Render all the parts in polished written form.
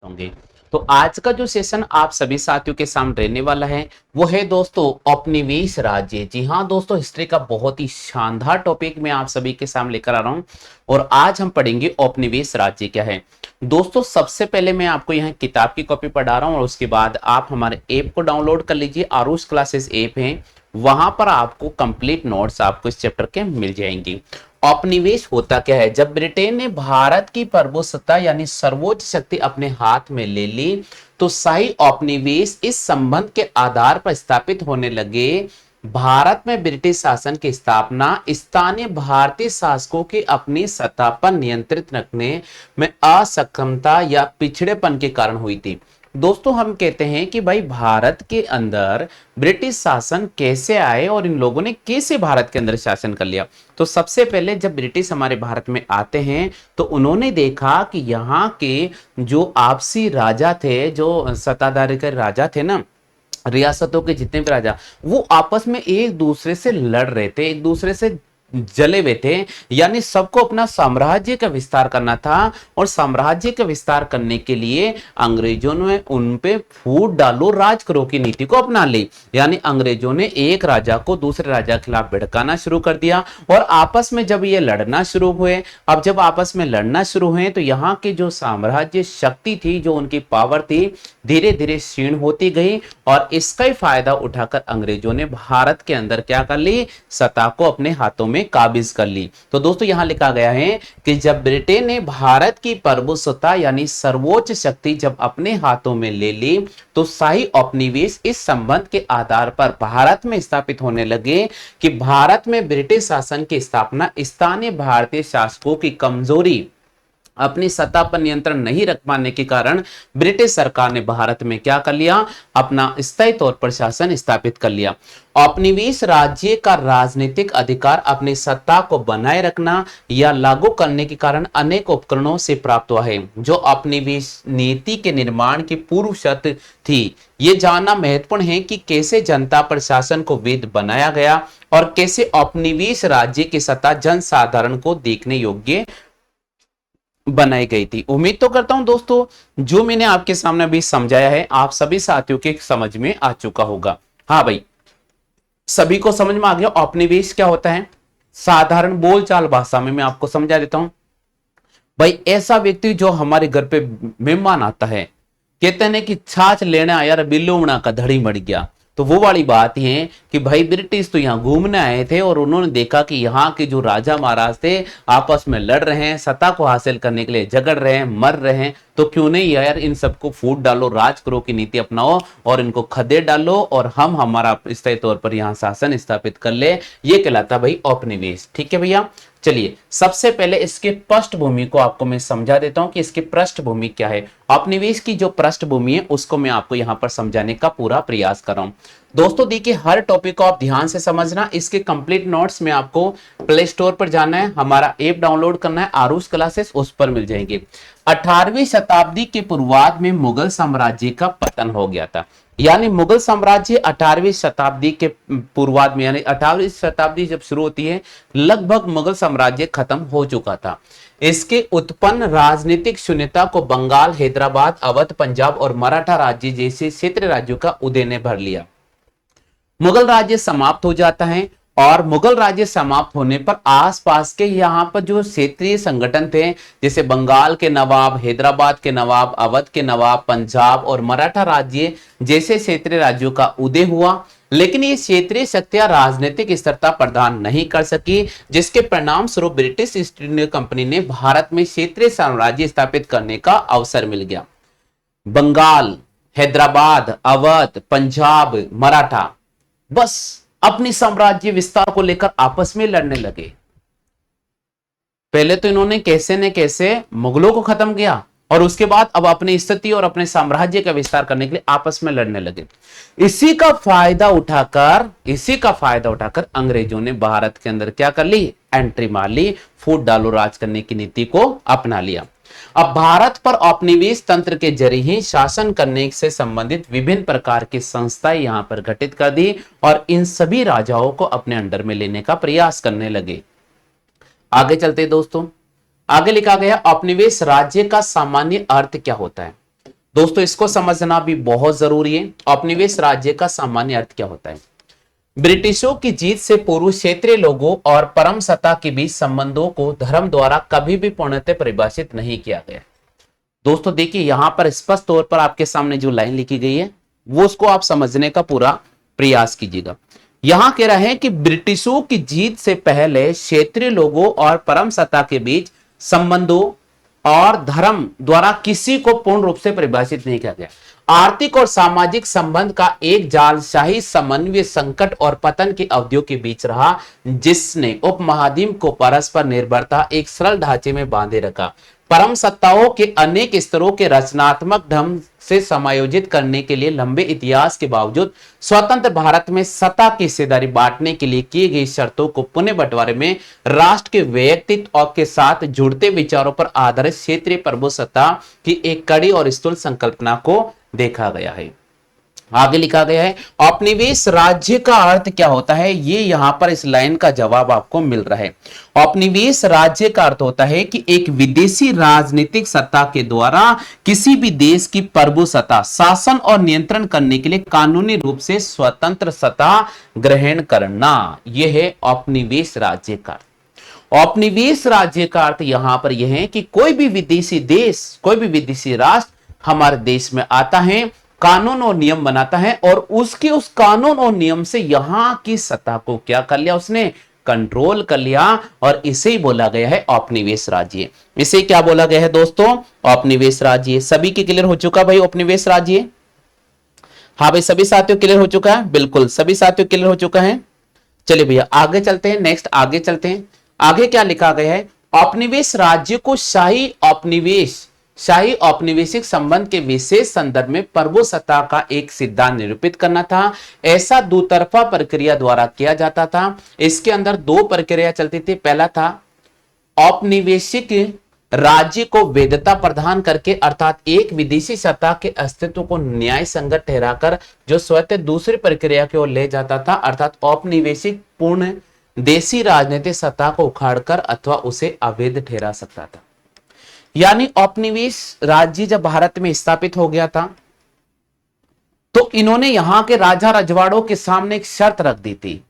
होंगे। तो आज का जो सेशन आप सभी साथियों के सामने रहने वाला है वो है दोस्तों औपनिवेश राज्य। जी हाँ दोस्तों, हिस्ट्री का बहुत ही शानदार टॉपिक मैं आप सभी के सामने लेकर आ रहा हूं और आज हम पढ़ेंगे औपनिवेश राज्य क्या है। दोस्तों सबसे पहले मैं आपको यहाँ किताब की कॉपी पढ़ा रहा हूँ और उसके बाद आप हमारे ऐप को डाउनलोड कर लीजिए। आरुष क्लासेस ऐप है, वहां पर आपको कंप्लीट नोट्स आपको इस चैप्टर के मिल जाएंगे। औपनिवेश होता क्या है? जब ब्रिटेन ने भारत की प्रभुसत्ता यानी सर्वोच्च शक्ति अपने हाथ में ले ली तो शाही औपनिवेश इस संबंध के आधार पर स्थापित होने लगे। भारत में ब्रिटिश शासन की स्थापना स्थानीय भारतीय शासकों की अपनी सत्ता पर नियंत्रित रखने में असक्षमता या पिछड़ेपन के कारण हुई थी। दोस्तों हम कहते हैं कि भाई भारत के अंदर ब्रिटिश शासन कैसे आए और इन लोगों ने कैसे भारत के अंदर शासन कर लिया। तो सबसे पहले जब ब्रिटिश हमारे भारत में आते हैं तो उन्होंने देखा कि यहाँ के जो आपसी राजा थे, जो सत्ताधारी के राजा थे ना, रियासतों के जितने भी राजा, वो आपस में एक दूसरे से लड़ रहे थे, एक दूसरे से जले हुए थे। यानी सबको अपना साम्राज्य का विस्तार करना था और साम्राज्य का विस्तार करने के लिए अंग्रेजों ने उन पे फूट डालो राज करो की नीति को अपना ली। यानी अंग्रेजों ने एक राजा को दूसरे राजा के खिलाफ भड़काना शुरू कर दिया और आपस में जब ये लड़ना शुरू हुए, अब जब आपस में लड़ना शुरू हुए तो यहाँ के जो साम्राज्य शक्ति थी, जो उनकी पावर थी, धीरे धीरे क्षीण होती गई और इसका ही फायदा उठाकर अंग्रेजों ने भारत के अंदर क्या कर ली? सत्ता को अपने हाथों में काबिज कर ली। तो दोस्तों यहां लिखा गया है कि जब ब्रिटेन ने भारत की प्रभुसत्ता यानी सर्वोच्च शक्ति जब अपने हाथों में ले ली तो शाही औपनिवेश इस संबंध के आधार पर भारत में स्थापित होने लगे कि भारत में ब्रिटिश शासन की स्थापना स्थानीय भारतीय शासकों की कमजोरी, अपनी सत्ता पर नियंत्रण नहीं रख पाने के कारण ब्रिटिश सरकार ने भारत में क्या कर लिया? अपना स्थायी तौर पर शासन स्थापित कर लिया। औपनिवेश राज्य का राजनीतिक अधिकार अपनी सत्ता को बनाए रखना या लागू करने के कारण अनेक उपकरणों से प्राप्त हुआ है जो औपनिवेश नीति के निर्माण की पूर्व शर्त थी। ये जानना महत्वपूर्ण है कि कैसे जनता पर शासन को वैध बनाया गया और कैसे औपनिवेश राज्य की सत्ता जनसाधारण को देखने योग्य बनाई गई थी। उम्मीद तो करता हूं दोस्तों जो मैंने आपके सामने अभी समझाया है आप सभी साथियों के समझ में आ चुका होगा। हाँ भाई, सभी को समझ में आ गया औपनिवेश क्या होता है? साधारण बोलचाल भाषा में मैं आपको समझा देता हूं। भाई ऐसा व्यक्ति जो हमारे घर पे मेहमान आता है, कहते हैं कि छाछ लेने आया यार, बिल्लू बना का धड़ी मर गया। तो वो वाली बात है कि भाई ब्रिटिश तो यहाँ घूमने आए थे और उन्होंने देखा कि यहाँ के जो राजा महाराज थे आपस में लड़ रहे हैं, सत्ता को हासिल करने के लिए झगड़ रहे हैं, मर रहे हैं, तो क्यों नहीं यार इन सबको फूट डालो, राज करो की नीति अपनाओ और इनको खदे डालो और हम हमारा स्थायी तौर पर यहाँ शासन स्थापित कर ले। ये कहलाता भाई औपनिवेश। ठीक है भैया, चलिए सबसे पहले इसके पृष्ठभूमि को आपको मैं समझा देता हूं कि इसकी पृष्ठभूमि क्या है। औपनिवेश की जो पृष्ठभूमि है उसको मैं आपको यहां पर समझाने का पूरा प्रयास कर रहा हूं। दोस्तों देखिए हर टॉपिक को आप ध्यान से समझना। इसके कंप्लीट नोट्स में आपको प्ले स्टोर पर जाना है, हमारा ऐप डाउनलोड करना है आरुष क्लासेस, उस पर मिल जाएंगे। 18वीं शताब्दी के पूर्वार्ध में मुगल साम्राज्य का पतन हो गया था। यानी मुगल साम्राज्य 18वीं शताब्दी के पूर्वार्ध में, यानी 18वीं शताब्दी जब शुरू होती है लगभग मुगल साम्राज्य खत्म हो चुका था। इसके उत्पन्न राजनीतिक शून्यता को बंगाल, हैदराबाद, अवध, पंजाब और मराठा राज्य जैसे क्षेत्रीय राज्यों का उदय ने भर लिया। मुगल राज्य समाप्त हो जाता है और मुगल राज्य समाप्त होने पर आसपास के यहाँ पर जो क्षेत्रीय संगठन थे जैसे बंगाल के नवाब, हैदराबाद के नवाब, अवध के नवाब, पंजाब और मराठा राज्य जैसे क्षेत्रीय राज्यों का उदय हुआ। लेकिन ये क्षेत्रीय शक्तियां राजनीतिक स्थिरता प्रदान नहीं कर सकी, जिसके परिणाम स्वरूप ब्रिटिश ईस्ट इंडिया कंपनी ने भारत में क्षेत्रीय साम्राज्य स्थापित करने का अवसर मिल गया। बंगाल, हैदराबाद, अवध, पंजाब, मराठा बस अपनी साम्राज्य विस्तार को लेकर आपस में लड़ने लगे। पहले तो इन्होंने कैसे न कैसे मुगलों को खत्म किया और उसके बाद अब अपनी स्थिति और अपने साम्राज्य का विस्तार करने के लिए आपस में लड़ने लगे। इसी का फायदा उठाकर अंग्रेजों ने भारत के अंदर क्या कर ली? एंट्री मार ली, फूट डालो राज करने की नीति को अपना लिया। अब भारत पर औपनिवेश तंत्र के जरिए ही शासन करने से संबंधित विभिन्न प्रकार की संस्थाएं यहां पर गठित कर दी और इन सभी राजाओं को अपने अंडर में लेने का प्रयास करने लगे। आगे चलते दोस्तों, आगे लिखा गया औपनिवेश राज्य का सामान्य अर्थ क्या होता है। दोस्तों इसको समझना भी बहुत जरूरी है। औपनिवेश राज्य का सामान्य अर्थ क्या होता है? ब्रिटिशों की जीत से पूर्व क्षेत्रीय लोगों और परम सत्ता के बीच संबंधों को धर्म द्वारा कभी भी पूर्णतः परिभाषित नहीं किया गया। दोस्तों देखिए यहां पर स्पष्ट तौर पर आपके सामने जो लाइन लिखी गई है वो उसको आप समझने का पूरा प्रयास कीजिएगा। यहां कह रहे हैं कि ब्रिटिशों की जीत से पहले क्षेत्रीय लोगों और परम सत्ता के बीच संबंधों और धर्म द्वारा किसी को पूर्ण रूप से परिभाषित नहीं किया गया। आर्थिक और सामाजिक संबंध का एक जालशाही समन्वय संकट और पतन की अवधियों के बीच रहा, जिसने उपमहाद्वीप को परस्पर निर्भरता एक सरल ढांचे में बांधे रखा। परम सत्ताओं के अनेक स्तरों के रचनात्मक ढंग से समायोजित करने के लिए लंबे इतिहास के बावजूद स्वतंत्र भारत में सत्ता की हिस्सेदारी बांटने के लिए किए गई शर्तों को पुनः बंटवारे में राष्ट्र के व्यक्तित्व और के साथ जुड़ते विचारों पर आधारित क्षेत्रीय प्रभुसत्ता की एक कड़ी और स्थूल संकल्पना को देखा गया है। आगे लिखा गया है औपनिवेश राज्य का अर्थ क्या होता है, ये यहां पर इस लाइन का जवाब आपको मिल रहा है। औपनिवेश राज्य का अर्थ होता है कि एक विदेशी राजनीतिक सत्ता के द्वारा किसी भी देश की प्रभुसत्ता शासन और नियंत्रण करने के लिए कानूनी रूप से स्वतंत्र सत्ता ग्रहण करना, यह है औपनिवेश राज्य का अर्थ। औपनिवेश राज्य का अर्थ यहां पर यह है कि कोई भी विदेशी देश, कोई भी विदेशी राष्ट्र हमारे देश में आता है, कानून और नियम बनाता है और उसके उस कानून और नियम से यहां की सत्ता को क्या कर लिया, उसने कंट्रोल कर लिया, और इसे ही बोला गया है औपनिवेश राज्य। इसे क्या बोला गया है दोस्तों? औपनिवेश राज्य। सभी के क्लियर हो चुका भाई औपनिवेश राज्य? हाँ भाई सभी साथियों क्लियर हो चुका है? बिल्कुल सभी साथियों क्लियर हो चुका है। चलिए भैया आगे चलते हैं, नेक्स्ट आगे चलते हैं। आगे क्या लिखा गया है? औपनिवेश राज्य को शाही औपनिवेशिक संबंध के विशेष संदर्भ में प्रभुसत्ता का एक सिद्धांत निरूपित करना था। ऐसा दुतरफा प्रक्रिया द्वारा किया जाता था। इसके अंदर दो प्रक्रिया चलती थी। पहला था औपनिवेशिक राज्य को वैधता प्रदान करके, अर्थात एक विदेशी सत्ता के अस्तित्व को न्याय संगत ठहराकर जो स्वतः दूसरी प्रक्रिया की ओर ले जाता था, अर्थात औपनिवेशिक पूर्ण देशी राजनीतिक सत्ता को उखाड़कर अथवा उसे अवैध ठहरा सकता था। यानी औपनिवेश राज्य जब भारत में स्थापित हो गया था तो इन्होंने यहां के राजा रजवाड़ों के सामने एक शर्त रख दी थी,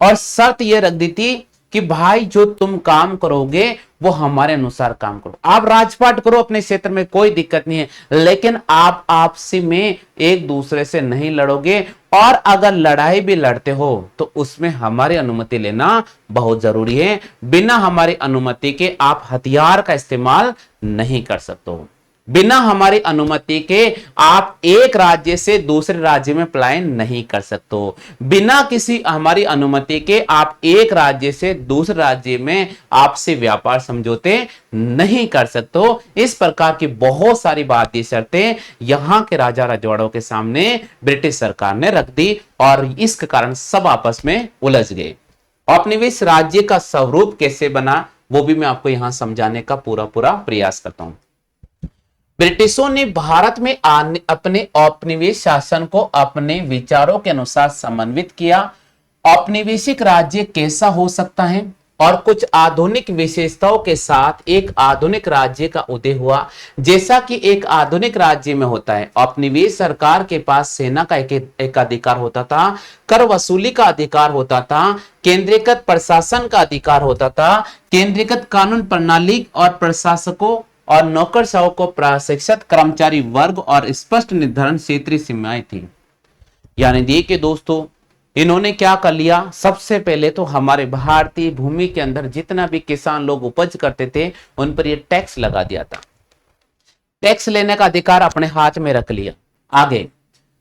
और शर्त यह रख दी थी कि भाई जो तुम काम करोगे वो हमारे अनुसार काम करो। आप राजपाट करो अपने क्षेत्र में, कोई दिक्कत नहीं है, लेकिन आप आपसी में एक दूसरे से नहीं लड़ोगे, और अगर लड़ाई भी लड़ते हो तो उसमें हमारी अनुमति लेना बहुत जरूरी है। बिना हमारी अनुमति के आप हथियार का इस्तेमाल नहीं कर सकते हो। बिना हमारी अनुमति के आप एक राज्य से दूसरे राज्य में पलायन नहीं कर सकते हो। बिना किसी हमारी अनुमति के आप एक राज्य से दूसरे राज्य में आपसे व्यापार समझौते नहीं कर सकते हो। इस प्रकार की बहुत सारी बातें शर्तें यहां के राजा रजवाड़ों के सामने ब्रिटिश सरकार ने रख दी, और इसके कारण सब आपस में उलझ गए। औपनिवेश राज्य का स्वरूप कैसे बना वो भी मैं आपको यहां समझाने का पूरा प्रयास करता हूं। ब्रिटिशों ने भारत में अपने औपनिवेश शासन को अपने विचारों के अनुसार समन्वित किया। औपनिवेशिक राज्य कैसा हो सकता है, और कुछ आधुनिक विशेषताओं के साथ एक आधुनिक राज्य का उदय हुआ। जैसा कि एक आधुनिक राज्य में होता है, औपनिवेश सरकार के पास सेना का एक अधिकार होता था, कर वसूली का अधिकार होता था, केंद्रीकृत प्रशासन का अधिकार होता था, केंद्रीकृत कानून प्रणाली और प्रशासकों और नौकरशाहों को प्रशिक्षित कर्मचारी वर्ग और स्पष्ट निर्धारण क्षेत्रीय सीमाएं थी। यानी देखिए दोस्तों इन्होंने क्या कर लिया, सबसे पहले तो हमारे भारतीय भूमि के अंदर जितना भी किसान लोग उपज करते थे उन पर ये टैक्स लगा दिया था। टैक्स लेने का अधिकार अपने हाथ में रख लिया। आगे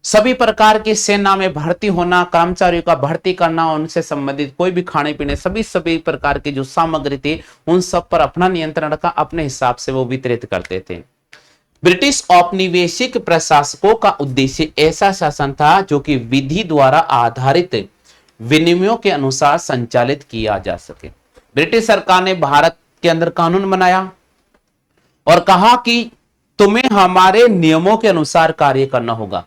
सभी प्रकार की सेना में भर्ती होना, कर्मचारियों का भर्ती करना, उनसे संबंधित कोई भी खाने पीने सभी प्रकार की जो सामग्री थी उन सब पर अपना नियंत्रण रखा, अपने हिसाब से वो वितरित करते थे। ब्रिटिश औपनिवेशिक प्रशासकों का उद्देश्य ऐसा शासन था जो कि विधि द्वारा आधारित विनियमों के अनुसार संचालित किया जा सके। ब्रिटिश सरकार ने भारत के अंदर कानून बनाया और कहा कि तुम्हें हमारे नियमों के अनुसार कार्य करना होगा,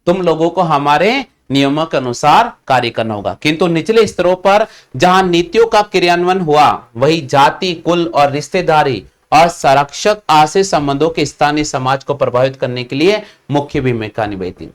तुम लोगों को हमारे नियमों के अनुसार कार्य करना होगा। किंतु निचले स्तरों पर जहां नीतियों का क्रियान्वयन हुआ, वही जाति, कुल और रिश्तेदारी असंरक्षक आश्रय संबंधों के स्थानीय समाज को प्रभावित करने के लिए मुख्य भूमिका निभाई थी।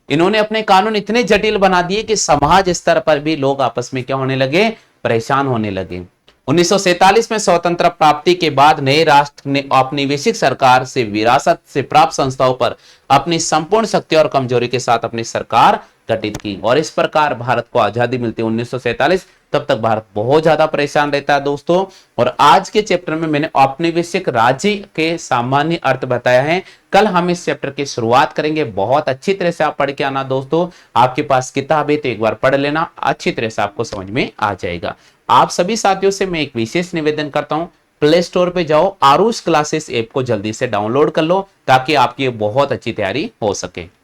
इन्होंने अपने कानून इतने जटिल बना दिए कि समाज स्तर पर भी लोग आपस में क्या होने लगे, परेशान होने लगे। 1947 में स्वतंत्रता प्राप्ति के बाद नए राष्ट्र ने औपनिवेशिक सरकार से विरासत से प्राप्त संस्थाओं पर अपनी संपूर्ण शक्ति और कमजोरी के साथ अपनी सरकार गठित की, और इस प्रकार भारत को आजादी मिलती है 1947। तब तक भारत बहुत ज्यादा परेशान रहता है दोस्तों। और आज के चैप्टर में मैंने औपनिवेशिक राज्य के सामान्य अर्थ बताया है। कल हम इस चैप्टर की शुरुआत करेंगे। बहुत अच्छी तरह से आप पढ़ के आना दोस्तों। आपके पास किताब है तो एक बार पढ़ लेना, अच्छी तरह से आपको समझ में आ जाएगा। आप सभी साथियों से मैं एक विशेष निवेदन करता हूं, प्ले स्टोर पे जाओ, आरुष क्लासेस ऐप को जल्दी से डाउनलोड कर लो ताकि आपकी बहुत अच्छी तैयारी हो सके।